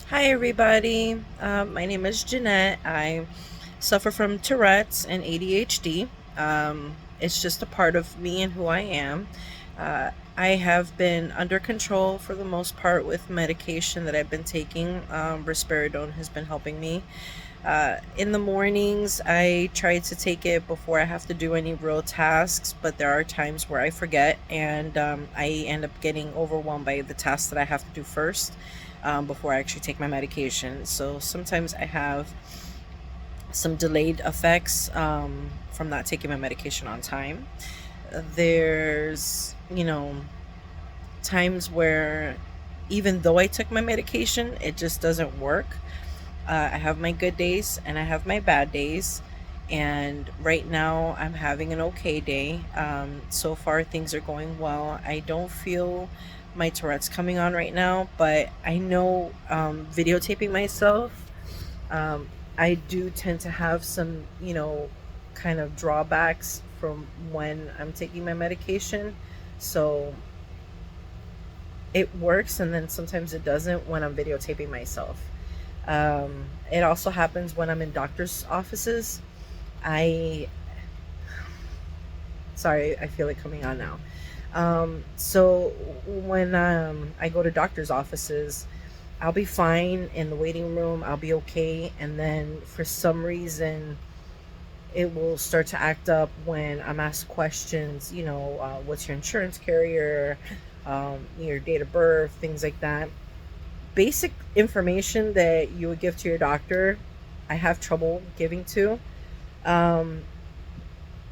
Hi, everybody. My name is Jeanette. I suffer from Tourette's and ADHD. It's just a part of me and who I am. I have been under control for the most part with medication that I've been taking. Risperidone has been helping me. In the mornings, I try to take it before I have to do any real tasks, but there are times where I forget and I end up getting overwhelmed by the tasks that I have to do first before I actually take my medication. So sometimes I have some delayed effects from not taking my medication on time. There's times where even though I took my medication, it just doesn't work. I have my good days and I have my bad days. And right now, I'm having an okay day. So far, things are going well. I don't feel my Tourette's coming on right now, but I know videotaping myself, um, I do tend to have some kind of drawbacks from when I'm taking my medication. So it works, and then sometimes it doesn't when I'm videotaping myself. It also happens when I'm in doctor's offices. I Sorry, I feel it coming on now. So when I go to doctor's offices, I'll be fine in the waiting room. I'll be okay, and then for some reason, it will start to act up when I'm asked questions. What's your insurance carrier, your date of birth, things like that. Basic information that you would give to your doctor, I have trouble giving to. Um,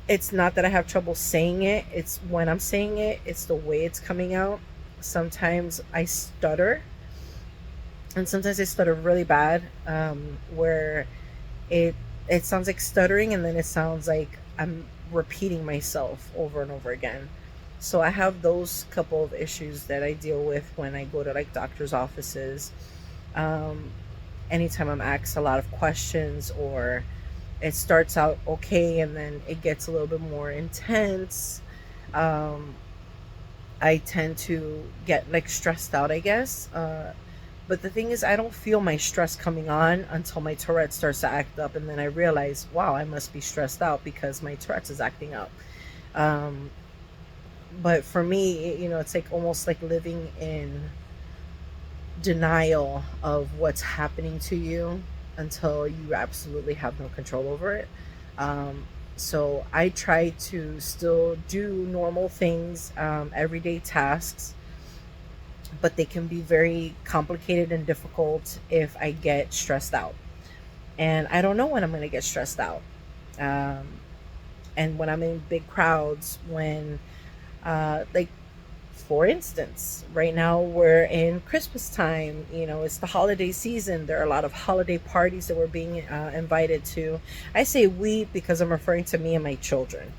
it's not that I have trouble saying it, it's when I'm saying it, it's the way it's coming out. Sometimes I stutter, and sometimes I stutter really bad, where it it sounds like stuttering, and then it sounds like I'm repeating myself over and over again. So I have those couple of issues that I deal with when I go to like doctor's offices. Um, Anytime I'm asked a lot of questions, or it starts out okay and then it gets a little bit more intense, um, I tend to get like stressed out, I guess. But the thing is, I don't feel my stress coming on until my Tourette starts to act up, and then I realize, wow, I must be stressed out because my Tourette's is acting up. Um, but for me, it's like almost like living in denial of what's happening to you until you absolutely have no control over it. So I try to still do normal things, everyday tasks, but they can be very complicated and difficult if I get stressed out. And I don't know when I'm going to get stressed out. Um, and when I'm in big crowds, like, for instance, right now we're in Christmas time. It's the holiday season. There are a lot of holiday parties that we're being invited to. I say we because I'm referring to me and my children.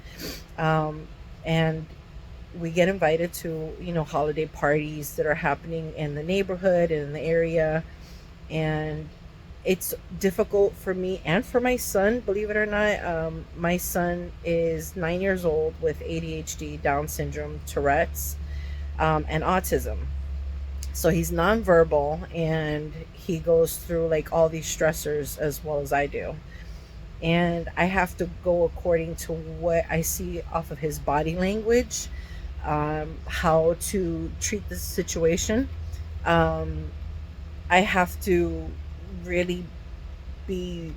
And we get invited to, holiday parties that are happening in the neighborhood and in the area. And it's difficult for me and for my son, believe it or not. My son is 9 years old with ADHD, Down syndrome, Tourette's, and autism. So he's nonverbal, and he goes through like all these stressors as well as I do. And I have to go according to what I see off of his body language, how to treat this situation. Um, I have to really be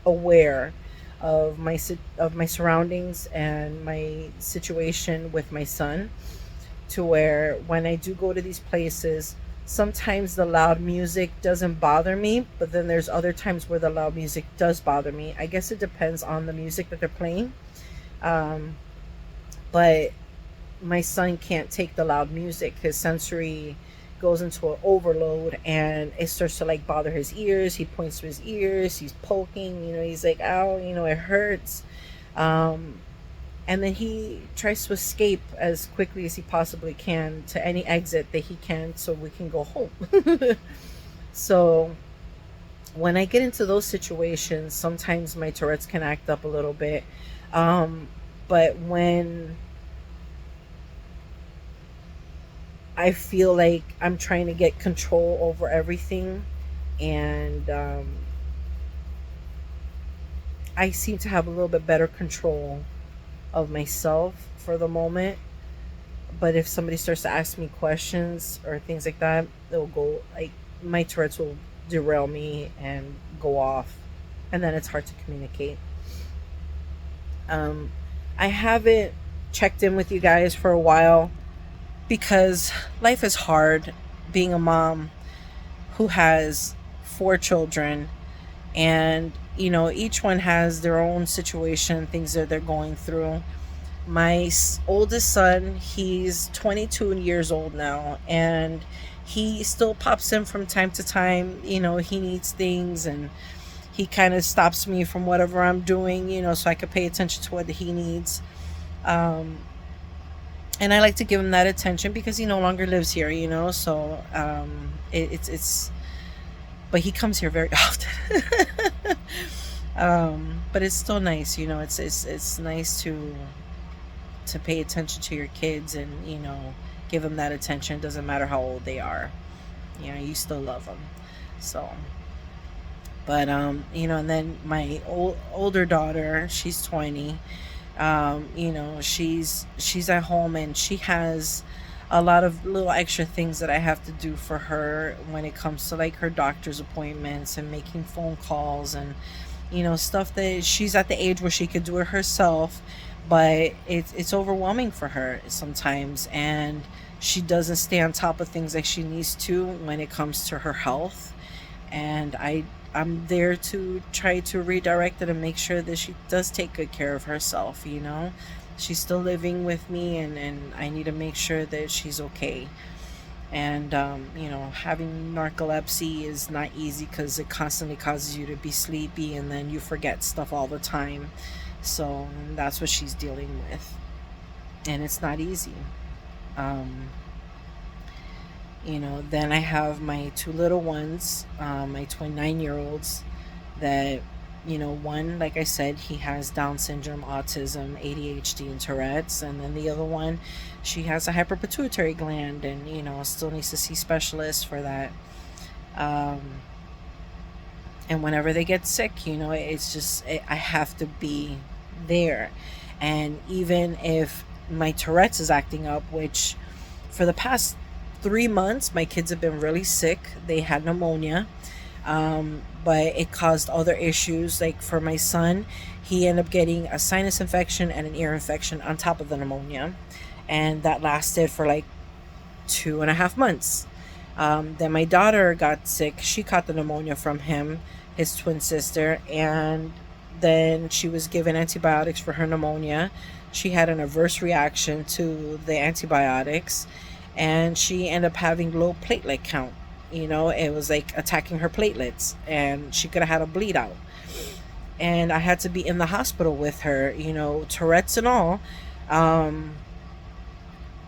aware of my surroundings and my situation with my son, to where when I do go to these places, sometimes the loud music doesn't bother me, but then there's other times where the loud music does bother me. I guess it depends on the music that they're playing. Um, but my son can't take the loud music. His sensory goes into an overload, and it starts to like bother his ears. He points to his ears, he's poking, he's like, ow, it hurts. Um, and then he tries to escape as quickly as he possibly can to any exit that he can so we can go home. So when I get into those situations, sometimes my Tourette's can act up a little bit. But when I feel like I'm trying to get control over everything, and I seem to have a little bit better control of myself for the moment. But if somebody starts to ask me questions or things like that, it'll go like my Tourette's will derail me and go off, and then it's hard to communicate. Um, I haven't checked in with you guys for a while because life is hard being a mom who has four children, and each one has their own situation, things that they're going through. My oldest son, he's 22 years old now, and he still pops in from time to time. He needs things, and he kind of stops me from whatever I'm doing, so I could pay attention to what he needs. um, and I like to give him that attention because he no longer lives here, so it's but he comes here very often. But it's still nice, it's nice to pay attention to your kids, and give them that attention. It doesn't matter how old they are, you still love them. So, but and then my older daughter, she's 20. She's at home, and she has a lot of little extra things that I have to do for her when it comes to like her doctor's appointments and making phone calls, and stuff that she's at the age where she could do it herself, but it's overwhelming for her sometimes, and she doesn't stay on top of things like she needs to when it comes to her health. And I'm there to try to redirect it and make sure that she does take good care of herself. She's still living with me, and I need to make sure that she's okay. And having narcolepsy is not easy because it constantly causes you to be sleepy, and then you forget stuff all the time. So that's what she's dealing with, and it's not easy. um, then I have my two little ones, my 29-year-olds, that one, like I said, he has Down syndrome, autism, ADHD, and Tourette's. And then the other one, she has a hyperpituitary gland, and still needs to see specialists for that. um, and whenever they get sick, it's just I have to be there. And even if my Tourette's is acting up, which for the past 3 months my kids have been really sick. They had pneumonia, but it caused other issues. Like for my son, he ended up getting a sinus infection and an ear infection on top of the pneumonia, and that lasted for like 2.5 months. Then my daughter got sick. She caught the pneumonia from him, his twin sister, and then she was given antibiotics for her pneumonia. She had an adverse reaction to the antibiotics, and she ended up having low platelet count. It was like attacking her platelets, and she could have had a bleed out. And I had to be in the hospital with her, Tourette's and all. Um,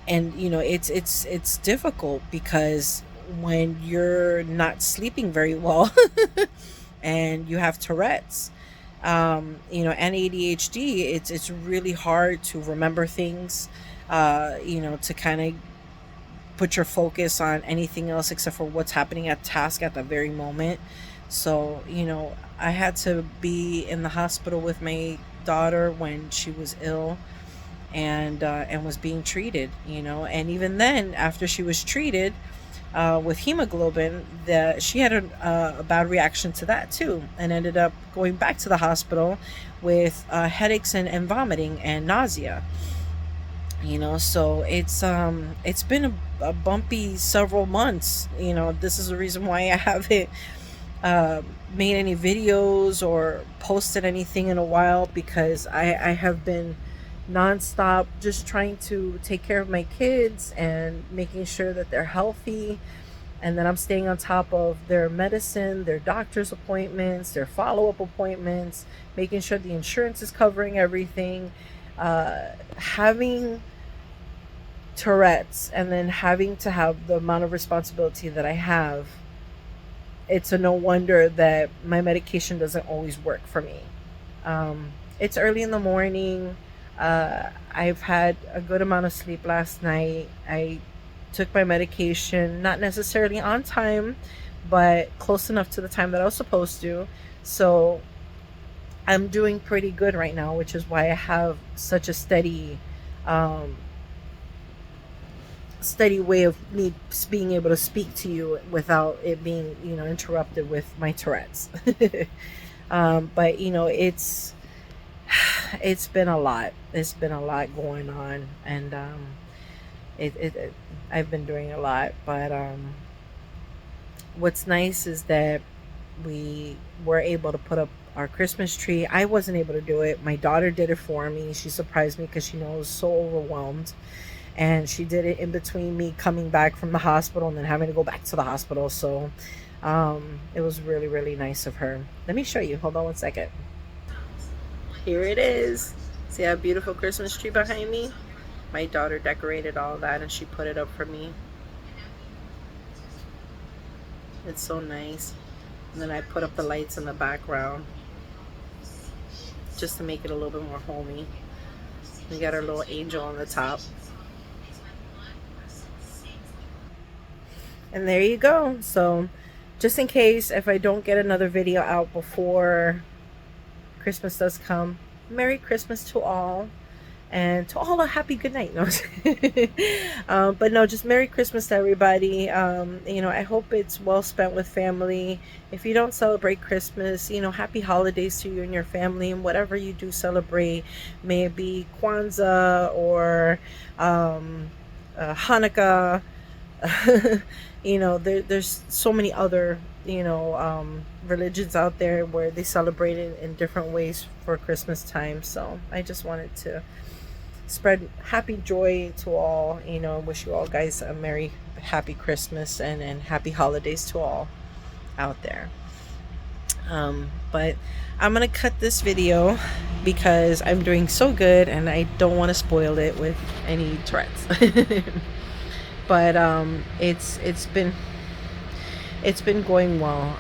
and it's difficult because when you're not sleeping very well and you have Tourette's, and ADHD, it's really hard to remember things, to kind of put your focus on anything else except for what's happening at task at the very moment. So, I had to be in the hospital with my daughter when she was ill, and was being treated, and even then, after she was treated with hemoglobin, that she had a bad reaction to that too, and ended up going back to the hospital with headaches and vomiting and nausea. So it's been a bumpy several months. This is the reason why I haven't uh, made any videos or posted anything in a while, because I have been nonstop just trying to take care of my kids and making sure that they're healthy, and then I'm staying on top of their medicine, their doctor's appointments, their follow-up appointments, making sure the insurance is covering everything. Having Tourette's, and then having to have the amount of responsibility that I have, it's a no wonder that my medication doesn't always work for me. It's early in the morning. I've had a good amount of sleep last night. I took my medication, not necessarily on time, but close enough to the time that I was supposed to. So I'm doing pretty good right now, which is why I have such a um, steady way of me being able to speak to you without it being, interrupted with my Tourette's. But it's been a lot. It's been a lot going on, and I've been doing a lot. But what's nice is that we were able to put up our Christmas tree. I wasn't able to do it. My daughter did it for me. She surprised me because she knows I was so overwhelmed. And she did it in between me coming back from the hospital and then having to go back to the hospital. So it was really, really nice of her. Let me show you. Hold on one second. Here it is. See that beautiful Christmas tree behind me? My daughter decorated all that and she put it up for me. It's so nice. And then I put up the lights in the background just to make it a little bit more homey. We got our little angel on the top. And there you go. So just in case if I don't get another video out before Christmas does come, Merry Christmas to all, and to all a happy good night. No. But no, just Merry Christmas to everybody. I hope it's well spent with family. If you don't celebrate Christmas, happy holidays to you and your family, and whatever you do celebrate, may it be Kwanzaa or Hanukkah. There's so many other religions out there where they celebrate it in different ways for Christmas time. So I just wanted to spread happy joy to all. Wish you all guys a merry happy Christmas and happy holidays to all out there. But I'm gonna cut this video because I'm doing so good and I don't want to spoil it with any Tourette's. But it's been going well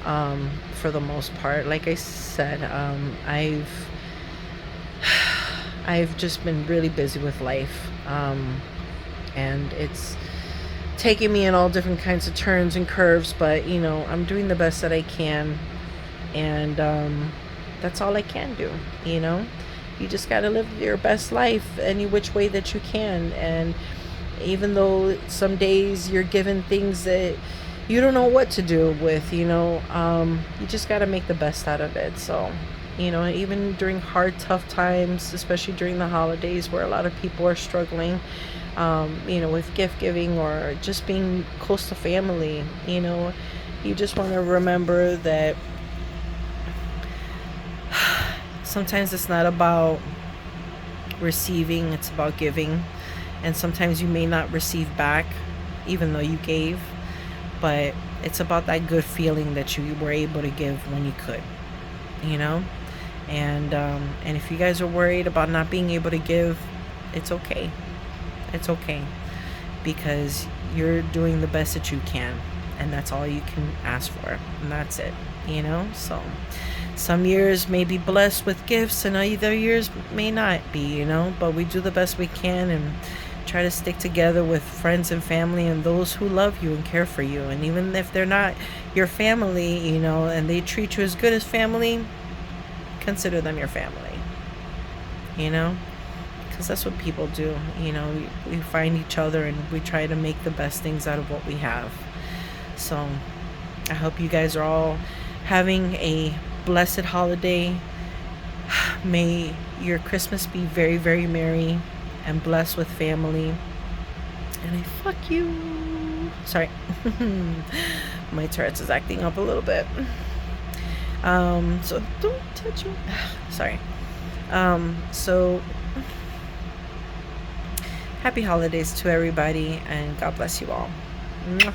for the most part. Like I said, I've just been really busy with life, and it's taking me in all different kinds of turns and curves, but I'm doing the best that I can, and that's all I can do. You just got to live your best life any which way that you can. And even though some days you're given things that you don't know what to do with, you just got to make the best out of it. So, even during hard, tough times, especially during the holidays where a lot of people are struggling, with gift giving or just being close to family, you just want to remember that sometimes it's not about receiving, it's about giving. And sometimes you may not receive back even though you gave, but it's about that good feeling that you were able to give when you could, and if you guys are worried about not being able to give, it's okay. It's okay, because you're doing the best that you can, and that's all you can ask for, and that's it. So some years may be blessed with gifts and other years may not be, but we do the best we can and try to stick together with friends and family and those who love you and care for you. And even if they're not your family, and they treat you as good as family, consider them your family, because that's what people do. We find each other and we try to make the best things out of what we have. So I hope you guys are all having a blessed holiday. May your Christmas be very, very merry and blessed with family. And I fuck you. Sorry. My Tourette's is acting up a little bit. So don't touch me. Sorry. So happy holidays to everybody and God bless you all. Mwah.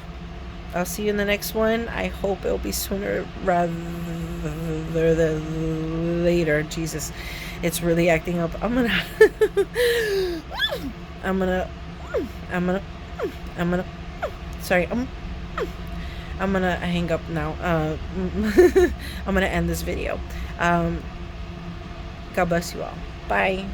I'll see you in the next one. I hope it'll be sooner rather than later. Jesus, it's really acting up. I'm gonna sorry, I'm gonna hang up now. I'm gonna end this video. God bless you all. Bye.